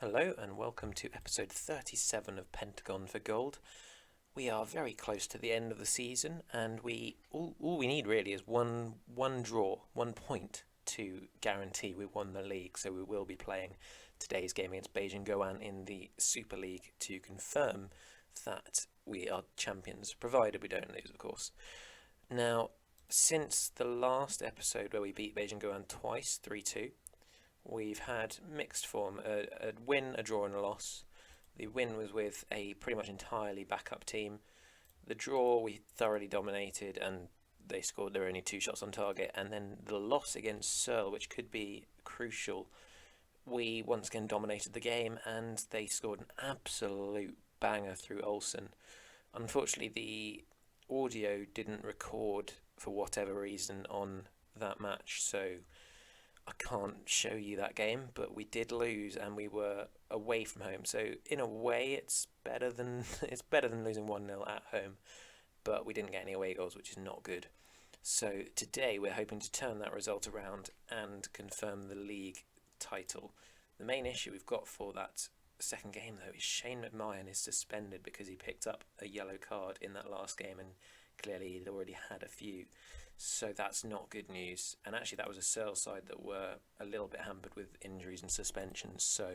Hello and welcome to episode 37 of Pentagon for Gold. We are very close to the end of the season, and all we need really is one draw, 1 point to guarantee we won the league. So we will be playing today's game against Beijing Goan in the Super League to confirm that we are champions, provided we don't lose, of course. Now, since the last episode where we beat Beijing Goan twice, 3-2. We've had mixed form, a win, a draw and a loss. The win was with a pretty much entirely backup team. The draw we thoroughly dominated and they scored their only 2 shots on target. And then the loss against Seoul, which could be crucial, we once again dominated the game and they scored an absolute banger through Olsen. Unfortunately, the audio didn't record for whatever reason on that match, so I can't show you that game, but we did lose and we were away from home. So in a way, it's better than losing 1-0 at home, but we didn't get any away goals, which is not good. So today we're hoping to turn that result around and confirm the league title. The main issue we've got for that second game though is Shane McMahon is suspended because he picked up a yellow card in that last game, and clearly he'd already had a few. So that's not good news. And actually that was a Seoul side that were a little bit hampered with injuries and suspensions, so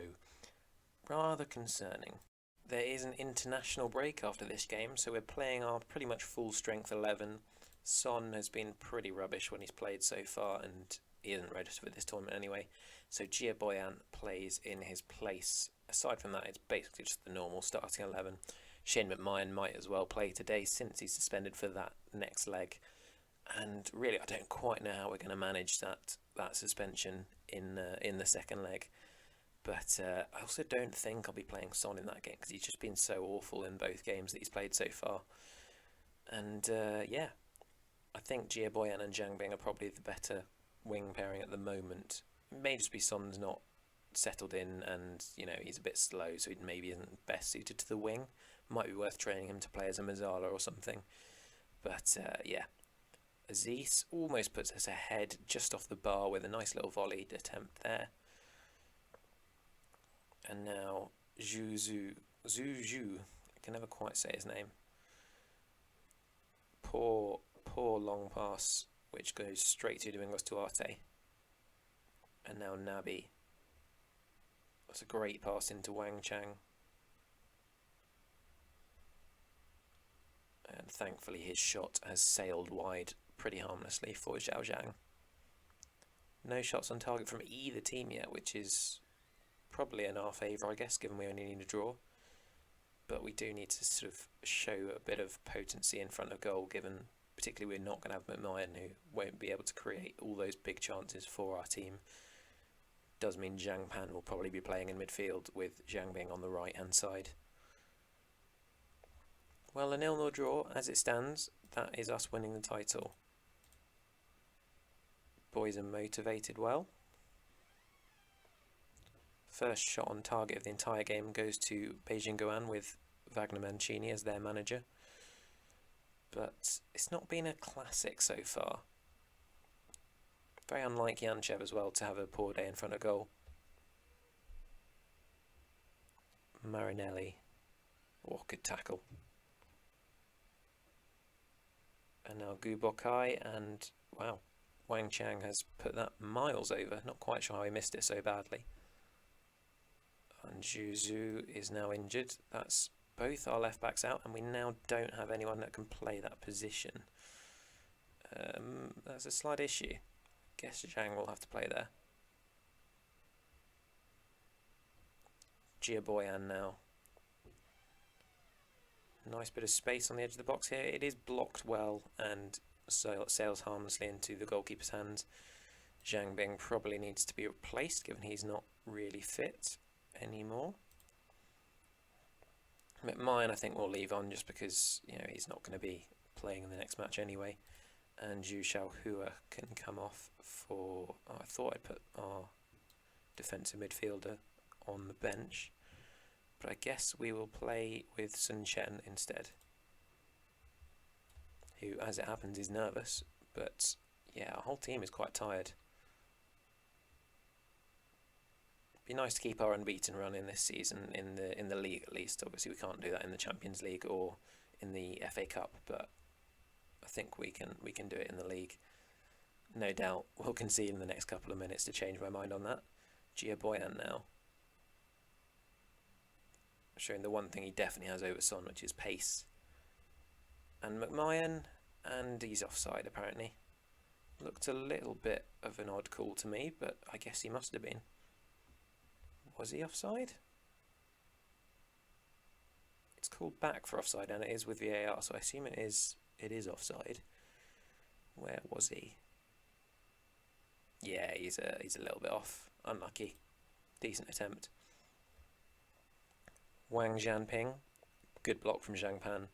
rather concerning. There is an international break after this game, so we're playing our pretty much full strength 11. Son has been pretty rubbish when he's played so far, and he isn't registered for this tournament anyway. So Gia Boyan plays in his place. Aside from that, it's basically just the normal starting 11. Shane McMahon might as well play today since he's suspended for that next leg. And really, I don't quite know how we're going to manage that suspension in the second leg. But I also don't think I'll be playing Son in that game because he's just been so awful in both games that he's played so far. And yeah, I think Gia Boyan and Zhang Bing are probably the better wing pairing at the moment. It may just be Son's not settled in and, he's a bit slow, so he maybe isn't best suited to the wing. Might be worth training him to play as a Mazzala or something. But yeah. Aziz almost puts us ahead just off the bar with a nice little volley attempt there. And now Zhu, I can never quite say his name. Poor long pass, which goes straight to Domingos Duarte. And now Nabi. That's a great pass into Wang Chang. And thankfully his shot has sailed wide pretty harmlessly for Zhao Zhang. No shots on target from either team yet, which is probably in our favour, I guess, given we only need a draw. But we do need to sort of show a bit of potency in front of goal, given particularly we're not going to have McMahon, who won't be able to create all those big chances for our team. Does mean Zhang Pan will probably be playing in midfield with Zhang Bing on the right hand side. Well, a 0-0 draw as it stands. That is us winning the title. Boys are motivated well. First shot on target of the entire game goes to Beijing Goan with Wagner Mancini as their manager. But it's not been a classic so far. Very unlike Yanchev as well to have a poor day in front of goal. Marinelli. Oh, good tackle. And now Gubokai, and wow, Wang Chang has put that miles over. Not quite sure how he missed it so badly. And Zhu is now injured. That's both our left backs out, and we now don't have anyone that can play that position. That's a slight issue. Guess Zhang will have to play there. Gia Boyan now. Nice bit of space on the edge of the box here. It is blocked well and sails harmlessly into the goalkeeper's hands. Zhang Bing probably needs to be replaced, given he's not really fit anymore. McMahon I think will leave on just because he's not going to be playing in the next match anyway. And Zhu Xiaohua can come off for... I thought I'd put our defensive midfielder on the bench. But I guess we will play with Sun Chen instead, who, as it happens, is nervous. But yeah, our whole team is quite tired. Be nice to keep our unbeaten run in this season in the league at least. Obviously, we can't do that in the Champions League or in the FA Cup, but I think we can do it in the league. No doubt we'll concede in the next couple of minutes to change my mind on that. Gia Boyan now, showing the one thing he definitely has over Son, which is pace. And McMahon, and he's offside apparently. Looked a little bit of an odd call to me, but I guess he must have been. Was he offside? It's called back for offside, and it is with VAR, so I assume it is offside. Where was he? Yeah, he's a little bit off. Unlucky. Decent attempt. Wang Zhanping, good block from Zhang Pan.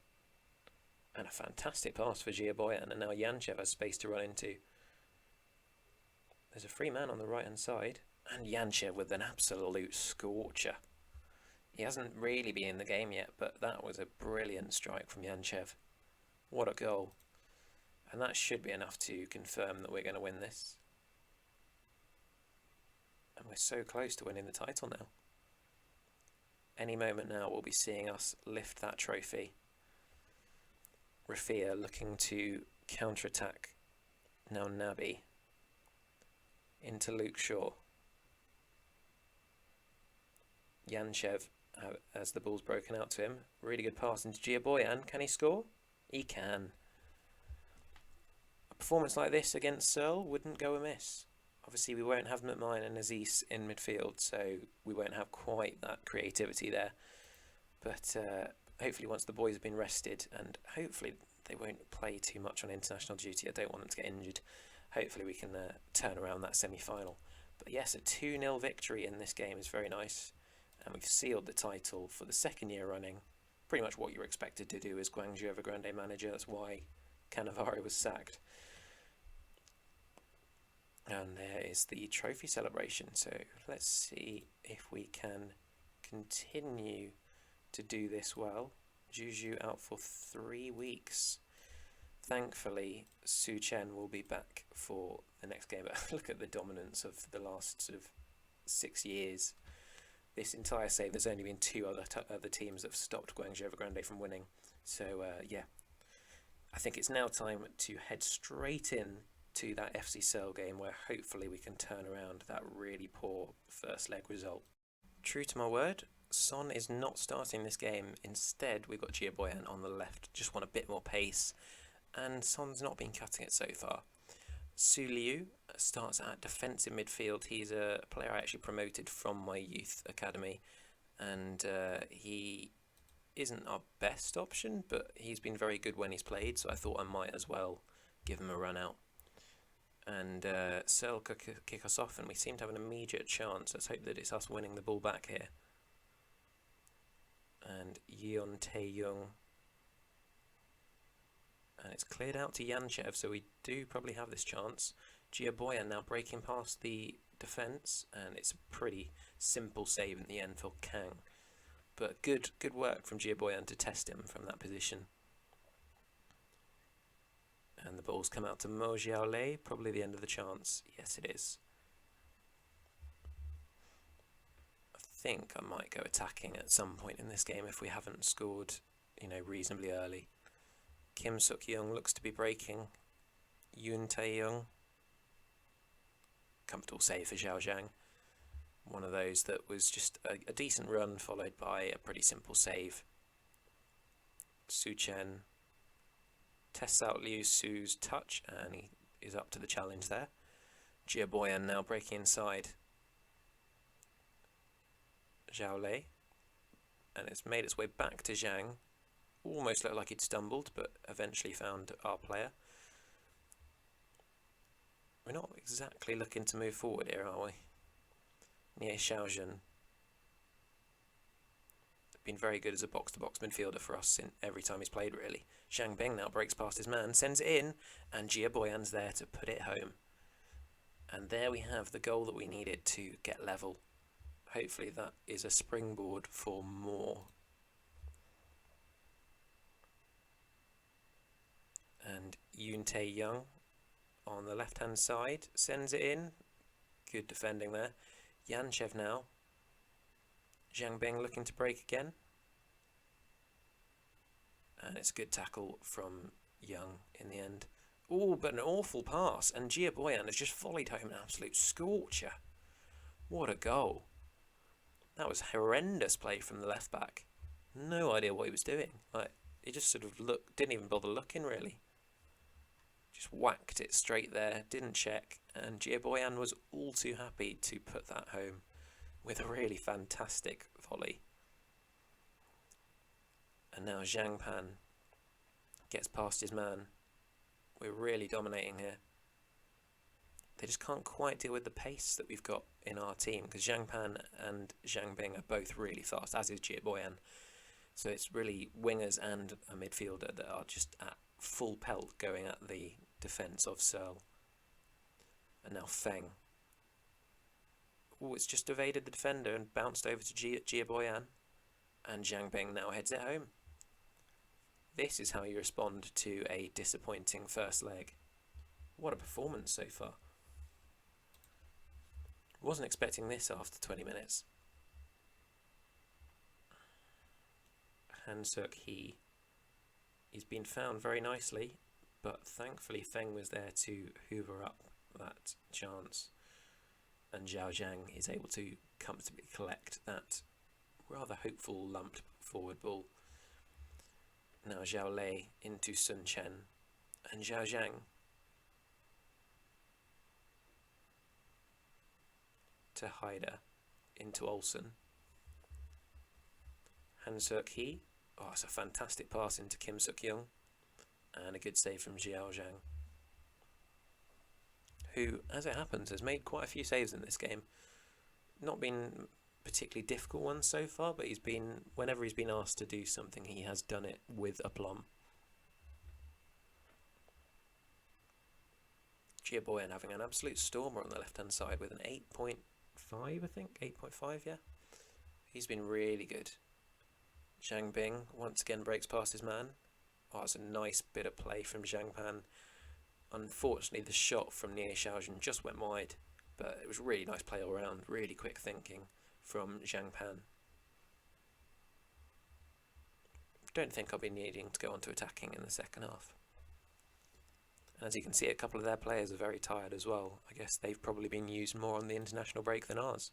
And a fantastic pass for Gia Boyan, and now Yanchev has space to run into. There's a free man on the right hand side, and Yanchev with an absolute scorcher. He hasn't really been in the game yet, but that was a brilliant strike from Yanchev. What a goal. And that should be enough to confirm that we're going to win this. And we're so close to winning the title now. Any moment now we'll be seeing us lift that trophy. Rafia looking to counter-attack. Now Naby. Into Luke Shaw. Yanchev, as the ball's broken out to him. Really good pass into Gia Boyan. Can he score? He can. A performance like this against Seoul wouldn't go amiss. Obviously, we won't have McMahon and Aziz in midfield, so we won't have quite that creativity there. But hopefully once the boys have been rested, and hopefully they won't play too much on international duty, I don't want them to get injured. Hopefully we can turn around that semi-final. But yes, a 2-0 victory in this game is very nice. And we've sealed the title for the second year running. Pretty much what you're expected to do as Guangzhou Evergrande manager. That's why Cannavaro was sacked. And there is the trophy celebration. So let's see if we can continue to do this well. Juju out for 3 weeks. Thankfully, Su Chen will be back for the next game. But look at the dominance of the last sort of 6 years. This entire save, there's only been 2 other teams that have stopped Guangzhou Evergrande from winning. So yeah, I think it's now time to head straight in to that FC Seoul game where hopefully we can turn around that really poor first leg result. True to my word, Son is not starting this game. Instead, we've got Gia Boyan on the left. Just want a bit more pace. And Son's not been cutting it so far. Su Liu starts at defensive midfield. He's a player I actually promoted from my youth academy. And he isn't our best option, but he's been very good when he's played. So I thought I might as well give him a run out. And Seoul could kick us off, and we seem to have an immediate chance. Let's hope that it's us winning the ball back here. And Yeon Tae-young. And it's cleared out to Yanchev, so we do probably have this chance. Gia Boyan now breaking past the defence, and it's a pretty simple save in the end for Kang. But good work from Gia Boyan to test him from that position. And the ball's come out to Mo Xiaolei, probably the end of the chance. Yes, it is. I think I might go attacking at some point in this game if we haven't scored, reasonably early. Kim Suk-young looks to be breaking. Yoon Tae-young. Comfortable save for Zhao Zhang. One of those that was just a decent run followed by a pretty simple save. Su Chen tests out Liu Su's touch, and he is up to the challenge there. Gia Boyan now breaking inside Zhao Lei, and it's made its way back to Zhang. Almost looked like he'd stumbled, but eventually found our player. We're not exactly looking to move forward here, are we? Nie Xiaojun. Been very good as a box-to-box midfielder for us in every time he's played, really. Zhang Beng now breaks past his man, sends it in, and Gia Boyan's there to put it home. And there we have the goal that we needed to get level. Hopefully that is a springboard for more. And Yoon Tae-young on the left-hand side sends it in. Good defending there. Yanchev now Zhang Bing looking to break again. And it's a good tackle from Young in the end. Oh, but an awful pass. And Gia Boyan has just volleyed home an absolute scorcher. What a goal. That was horrendous play from the left back. No idea what he was doing. He just sort of didn't even bother looking really. Just whacked it straight there, didn't check. And Gia Boyan was all too happy to put that home with a really fantastic volley. And now Zhang Pan gets past his man. We're really dominating here. They just can't quite deal with the pace that we've got in our team, because Zhang Pan and Zhang Bing are both really fast, as is Jie Boyan. So it's really wingers and a midfielder that are just at full pelt going at the defence of Seoul. And now Feng. Oh, it's just evaded the defender and bounced over to Jie Boyan. And Zhang Bing now heads it home. This is how you respond to a disappointing first leg. What a performance so far. Wasn't expecting this after 20 minutes. Han Seok-hee. He's been found very nicely, but thankfully Feng was there to hoover up that chance. And Zhao Zhang is able to comfortably collect that rather hopeful lumped forward ball. Now Zhao Lei into Sun Chen and Zhao Zhang to Haida into Olsen. Han Seok-hee. Oh, it's a fantastic pass into Kim Suk-young and a good save from Zhao Zhang, who, as it happens, has made quite a few saves in this game. Not been particularly difficult ones so far, but whenever he's been asked to do something, he has done it with aplomb. Jie Boyan having an absolute stormer on the left-hand side with an 8.5, I think? 8.5, yeah? He's been really good. Zhang Bing once again breaks past his man. Oh, it's a nice bit of play from Zhang Pan. Unfortunately, the shot from Nie Xiaojun just went wide, but it was really nice play all round, really quick thinking from Zhang Pan. Don't think I'll be needing to go on to attacking in the second half. And as you can see, a couple of their players are very tired as well. I guess they've probably been used more on the international break than ours.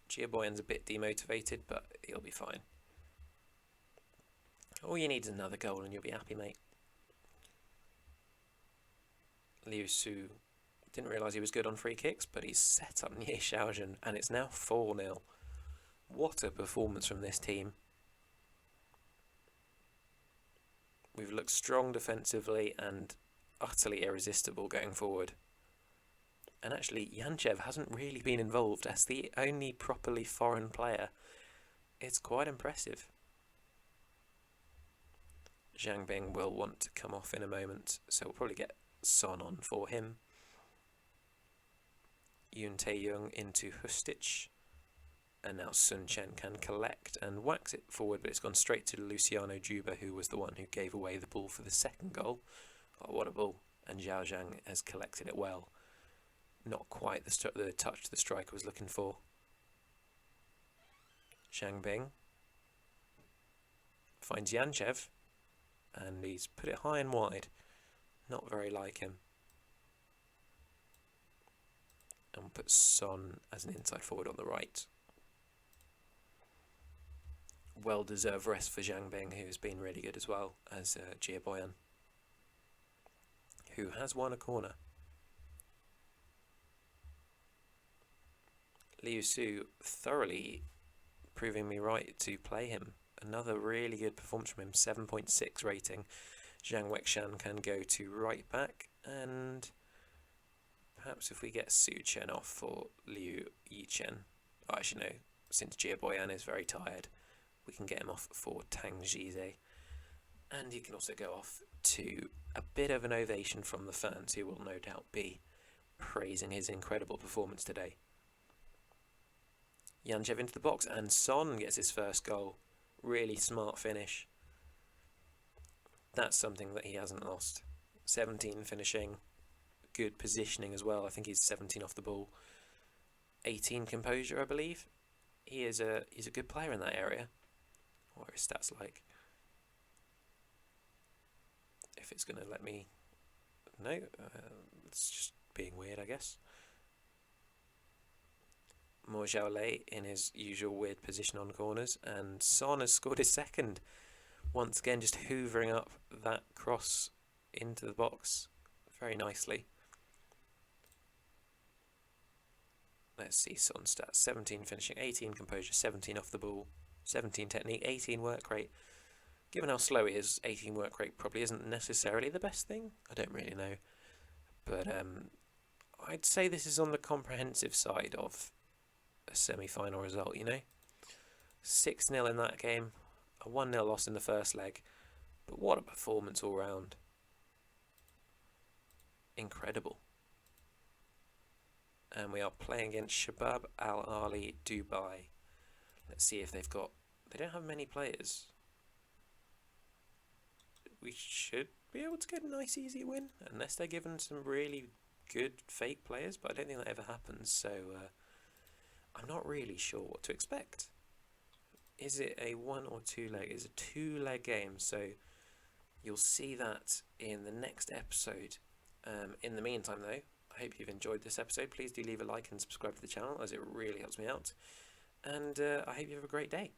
Jie Boyan's a bit demotivated, but he'll be fine. All you need is another goal and you'll be happy, mate. Liu Su didn't realise he was good on free kicks, but he's set up Nie Xiaojun and it's now 4-0. What a performance from this team. We've looked strong defensively and utterly irresistible going forward. And actually, Yanchev hasn't really been involved as the only properly foreign player. It's quite impressive. Zhang Bing will want to come off in a moment, so we'll probably get Son on for him. Yoon Tae-young into Hustich. And now Sun Chen can collect and wax it forward, but it's gone straight to Luciano Juba, who was the one who gave away the ball for the second goal. Oh, what a ball. And Zhao Zhang has collected it well. Not quite the touch the striker was looking for. Zhang Bing finds Yanchev, and he's put it high and wide. Not very like him. And we'll put Son as an inside forward on the right. Well-deserved rest for Zhang Bing, who's been really good as well as Jie Boyan, who has won a corner. Liu Su thoroughly proving me right to play him. Another really good performance from him, 7.6 rating. Zhang Wekshan can go to right back, and perhaps if we get Su Chen off for Liu Yichen. Oh, actually no, since Jie Boyan is very tired, we can get him off for Tang Jize. And he can also go off to a bit of an ovation from the fans, who will no doubt be praising his incredible performance today. Yanchev into the box, and Son gets his first goal. Really smart finish. That's something that he hasn't lost. 17 finishing, good positioning as well. I think he's 17 off the ball. 18 composure, I believe. He's a good player in that area. What are his stats like? If it's going to let me... No, it's just being weird, I guess. Morjalet in his usual weird position on corners, and Son has scored his second. Once again, just hoovering up that cross into the box very nicely. Let's see Son's stats. 17 finishing, 18 composure, 17 off the ball, 17 technique, 18 work rate. Given how slow he is, 18 work rate probably isn't necessarily the best thing. I don't really know. But I'd say this is on the comprehensive side of a semi-final result, you know. 6-0 in that game, a 1-0 loss in the first leg. But what a performance all round. Incredible. And we are playing against Shabab Al Ahly Dubai. Let's see if they've got... They don't have many players. We should be able to get a nice easy win, unless they're given some really good fake players, but I don't think that ever happens, so I'm not really sure what to expect. Is it a 1 or 2 leg? It's a 2-leg game, so you'll see that in the next episode. In the meantime though, I hope you've enjoyed this episode. Please do leave a like and subscribe to the channel, as it really helps me out, and I hope you have a great day.